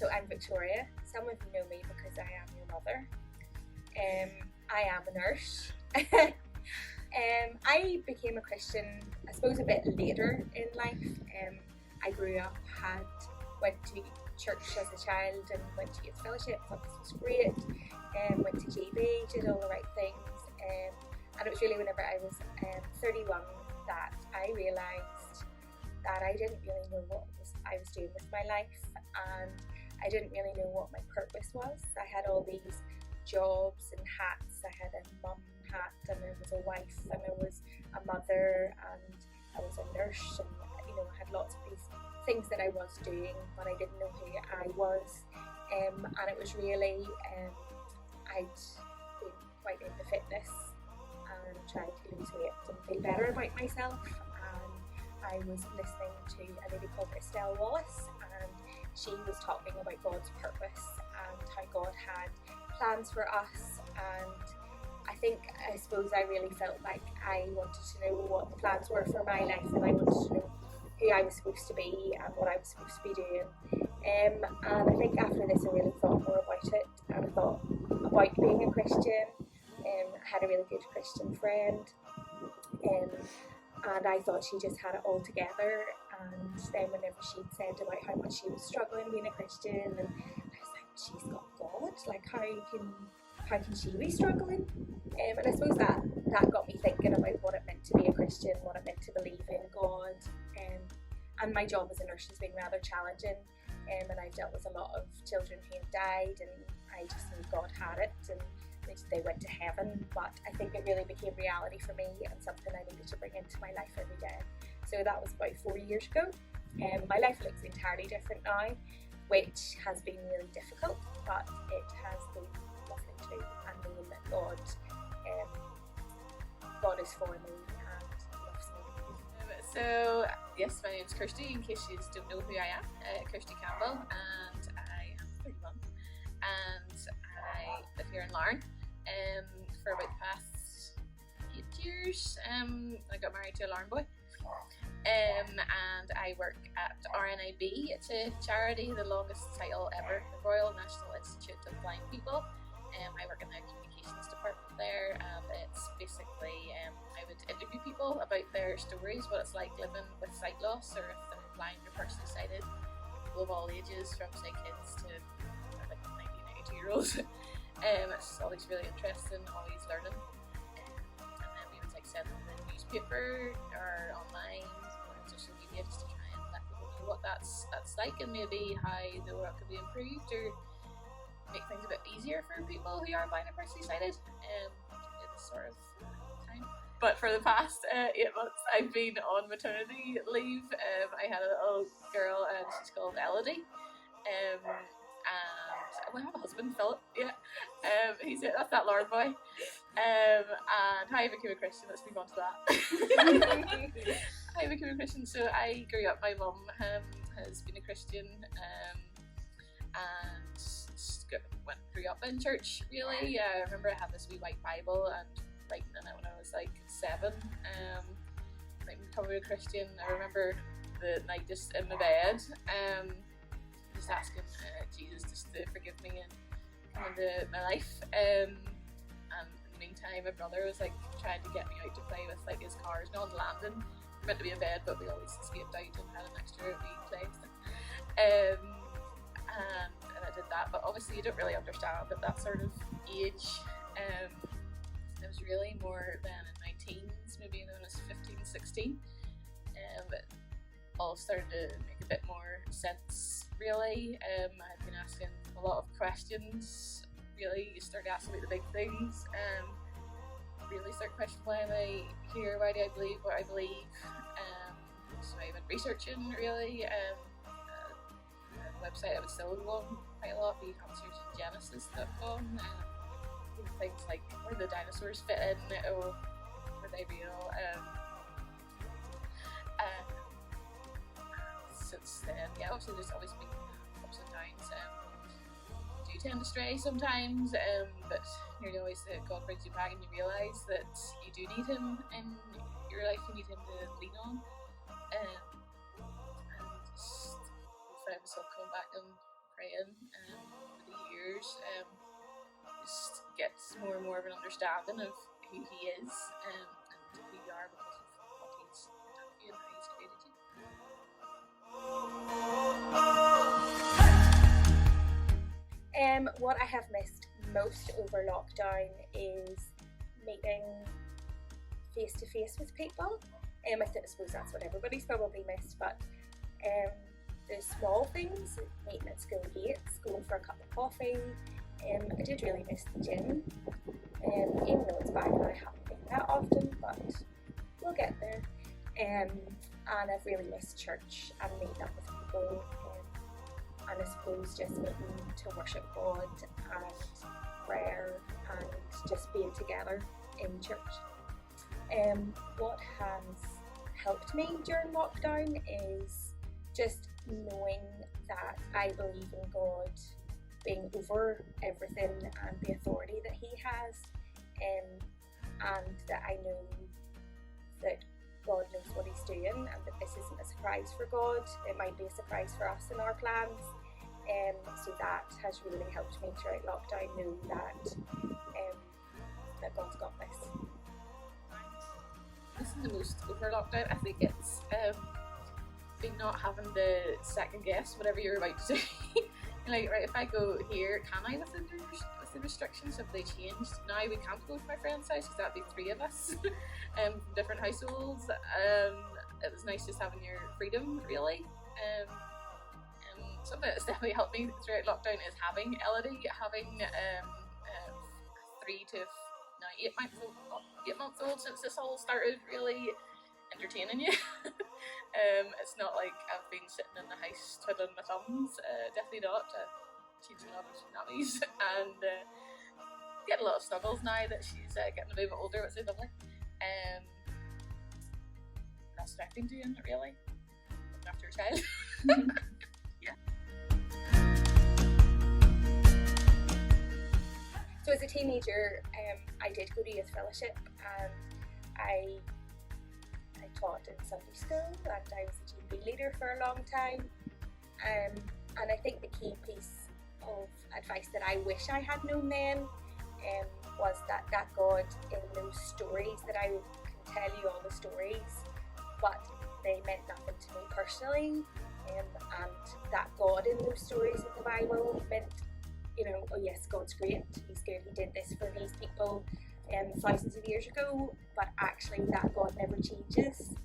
So I'm Victoria. Some of you know me because I am your mother. I am a nurse. I became a Christian, I suppose, a bit later in life. I grew up, went to church as a child and went to youth fellowship, thought this was great, went to GB, did all the right things, and it was really whenever I was 31 that I realised that I didn't really know what I was doing with my life, and I didn't really know what my purpose was. I had all these jobs and hats. I had a mum hat, and I was a wife, and I was a mother, and I was a nurse, and I had lots of these things that I was doing, but I didn't know who I was. And it was really, I'd been quite into fitness and tried to lose weight and feel better about myself. And I was listening to a lady called Estelle Wallace, and she was talking about God's purpose and how God had plans for us. And I suppose I really felt like I wanted to know what the plans were for my life, and I wanted to know who I was supposed to be and what I was supposed to be doing. And I think after this I really thought more about it, and I thought about being a Christian. I had a really good Christian friend, and I thought she just had it all together. And then whenever she'd said about how much she was struggling being a Christian, and I was like, she's got God, like how can she be struggling? And I suppose that got me thinking about what it meant to be a Christian, what it meant to believe in God. And my job as a nurse has been rather challenging, and I've dealt with a lot of children who have died, and I just knew God had it, and they went to heaven. But I think it really became reality for me, and something I needed to bring into my life every day. So that was about 4 years ago. My life looks entirely different now, which has been really difficult, but it has been lovely too, and knowing that God is for me and loves me. So yes, my name's Kirsty, in case you don't know who I am. Kirsty Campbell, and I am 31, and I live here in Larne for about the past 8 years. I got married to a Larne boy. And I work at RNIB. It's a charity, the longest title ever, the Royal National Institute of Blind People. I work in the communications department there, and it's basically I would interview people about their stories, what it's like living with sight loss, or if they're blind or partially sighted. People of all ages, from say kids to like 90, 92-year-olds. It's always really interesting, always learning. And then we would send them the newspaper or online or on social media, just to try and let people know what that's like, and maybe how the world could be improved, or make things a bit easier for people who are blind or partially sighted in this sort of time. But for the past 8 months I've been on maternity leave. I had a little girl, and she's called Elodie, and I have a husband, Philip. That's that Lord boy. And how I became a Christian, let's move on to that. How I became a Christian. So I grew up, my mum has been a Christian, and grew up in church, really. I remember I had this wee white Bible and writing in it when I was like 7. Becoming a Christian, I remember the night just in my bed, just asking Jesus just to forgive me and come into my life. And in the meantime, my brother was like trying to get me out to play with like his cars on the landing. We're meant to be in bed, but we always escaped out and had an extra wee place. And I did that, but obviously you don't really understand at that sort of age. It was really more than in my teens, maybe when I was 15, 16. But all started to make a bit more sense, really. I've been asking a lot of questions, really. You start asking about the big things, really start questioning why am I here, why do I believe what I believe. So I went researching, really. A website I would still go on quite a lot, be answersgenesis.com. Things like where the dinosaurs fit in, or were they real. Since then, obviously there's always been ups and downs. Do tend to stray sometimes, but nearly always God brings you back, and you realise that you do need Him in your life. You need Him to lean on, and just find myself coming back and praying over the years, just gets more and more of an understanding of who He is and who you are because of what He's done for you and how He's created you. What I have missed most over lockdown is meeting face to face with people. I suppose that's what everybody's probably missed, but the small things, meeting at school gates, going for a cup of coffee. I did really miss the gym, even though it's back and I haven't been that often, but we'll get there. And I've really missed church and meeting up with people, and I suppose just meeting to worship God and prayer and just being together in church. What has helped me during lockdown is just knowing that I believe in God being over everything and the authority that He has, and that I know that God knows what He's doing and that this isn't a surprise for God. It might be a surprise for us in our plans. So that has really helped me throughout lockdown, know that God's got this. This is the most over lockdown. I think it's being not having to second guess whatever you're about to do. Like, right, if I go here, can I with the restrictions? Have they changed? Now we can't go to my friend's house because that'd be 3 of us from different households. It was nice just having your freedom, really. Something that's definitely helped me throughout lockdown is having Elodie, having 3 to 8 months old since this all started really entertaining you. It's not like I've been sitting in the house twiddling my thumbs, definitely not. Changing a lot of nappies and getting a lot of snuggles now that she's getting a bit older, which is lovely. That's what I've been doing, really, looking after a child. Yeah. So as a teenager, I did go to youth fellowship, and I taught in Sunday school, and I was a GB leader for a long time. And I think the key piece of advice that I wish I had known then was that God, in those stories, that I can tell you all the stories, but they meant nothing to me personally, and that God in those stories of the Bible meant, oh yes, God's great, He's good, He did this for these people thousands of years ago, but actually that God never changes,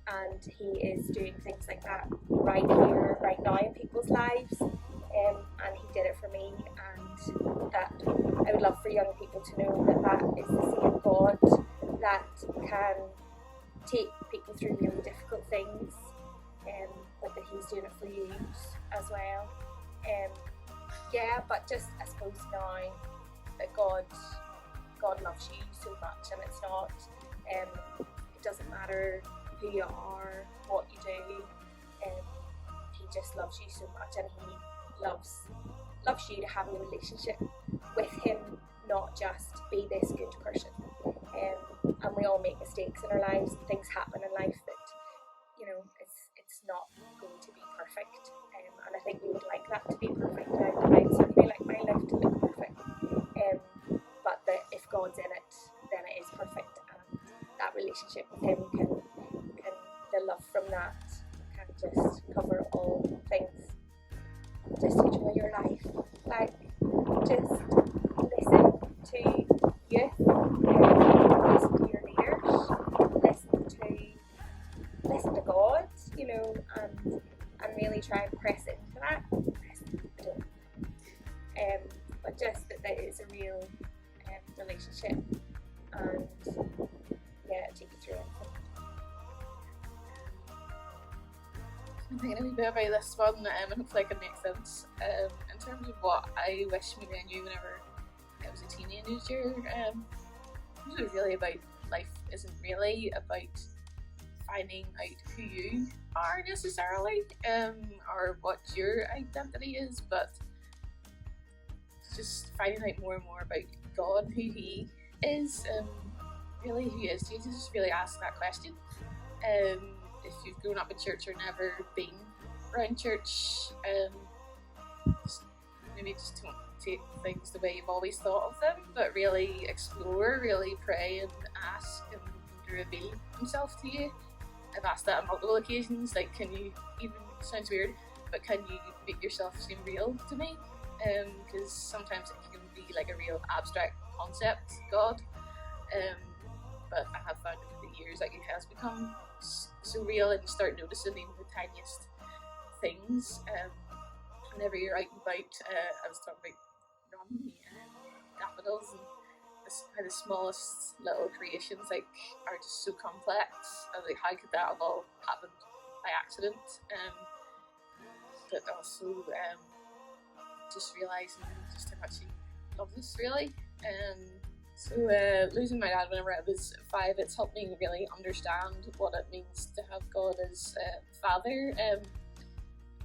and He is doing things like that right here, right now in people's lives, and He did it for me, and that I would love for young people to know that is the same God that can take people through really difficult things, but that He's doing it for you as well. But just I suppose now that God loves you so much, and it's not, it doesn't matter who you are, what you do, He just loves you so much, and He loves you to have a relationship with Him, not just be this good person. And we all make mistakes in our lives, and things happen in life that, it's not going to be perfect, and I think we would like that to be perfect. I'd certainly like my life to look perfect, but that if God's in it, then it is perfect, and that relationship with Him can the love from that can just cover all things. Just enjoy your life, like just listen to youth, listen to your leaders, listen to God, and really try and press into that. But just that there is a real relationship, and take you through it. I'm thinking a wee bit about this one, and hopefully I can make sense. In terms of what I wish maybe I knew whenever I was a teenager, it was really about life isn't really about finding out who you are necessarily, or what your identity is, but just finding out more and more about God, who He is, really who He is. Jesus, just really ask that question. If you've grown up in church or never been around church, just maybe just don't take things the way you've always thought of them, but really explore, really pray and ask and reveal himself to you. I've asked that on multiple occasions, like, can you, even, sounds weird, but can you make yourself seem real to me? Because sometimes it can be like a real abstract concept, God, but I have found over the years like it has become so real, and you start noticing even the tiniest things. Whenever you're out and about, I was talking about running, daffodils, and how the smallest little creations like are just so complex. I was like, how could that have all happened by accident? But also just realising just how much he loves us, really. So losing my dad whenever I was 5, it's helped me really understand what it means to have God as father.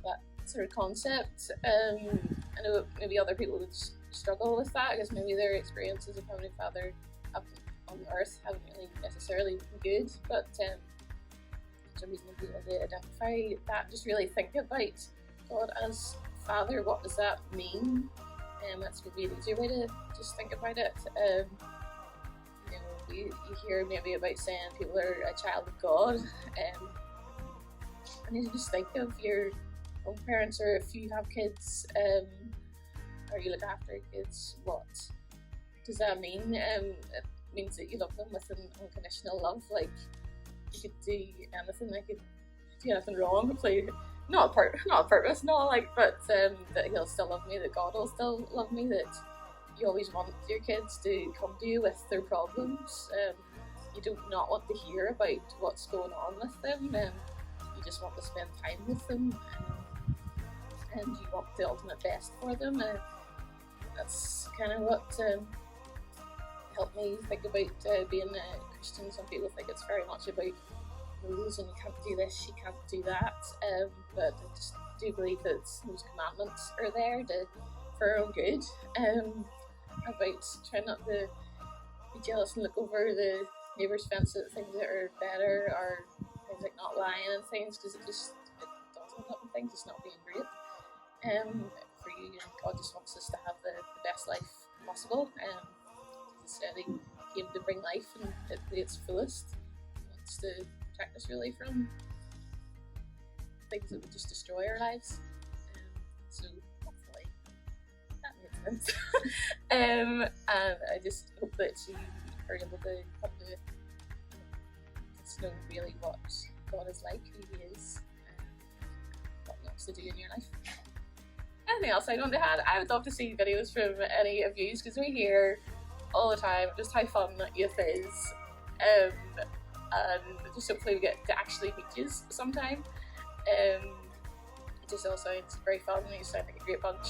That sort of concept. I know maybe other people would struggle with that because maybe their experiences of having a father up on earth haven't really necessarily been good, but there's a reason to be able to identify that. Just really think about God as father. What does that mean? That's maybe an easier way to just think about it. You know, you hear maybe about saying people are a child of God, and you just think of your own parents, or if you have kids, or you look after kids, what does that mean? It means that you love them with an unconditional love. Like, you could do anything, I could do anything wrong, hopefully not on purpose, not like, but that he'll still love me, that God will still love me, that you always want your kids to come to you with their problems. You do not want to hear about what's going on with them, you just want to spend time with them, and you want the ultimate best for them. That's kind of what helped me think about being a Christian. Some people think it's very much about rules and you can't do this, you can't do that, but I just do believe that those commandments are there for our own good, about trying not to be jealous and look over the neighbour's fence at things that are better, or things like not lying and things, because it doesn't help with things, it's not being great. For you, God just wants us to have the best life possible. Jesus said he came to bring life and it to its fullest. He wants to protect us really from things that would just destroy our lives. So hopefully that made sense. And I just hope that you are able to come to know really what God is like, who he is, what he wants to do in your life. Anything else I want to add? I would love to see videos from any of you, because we hear all the time just how fun youth is, and just hopefully we get to actually meet you sometime. It just all sounds very fun, and you sound like a great bunch.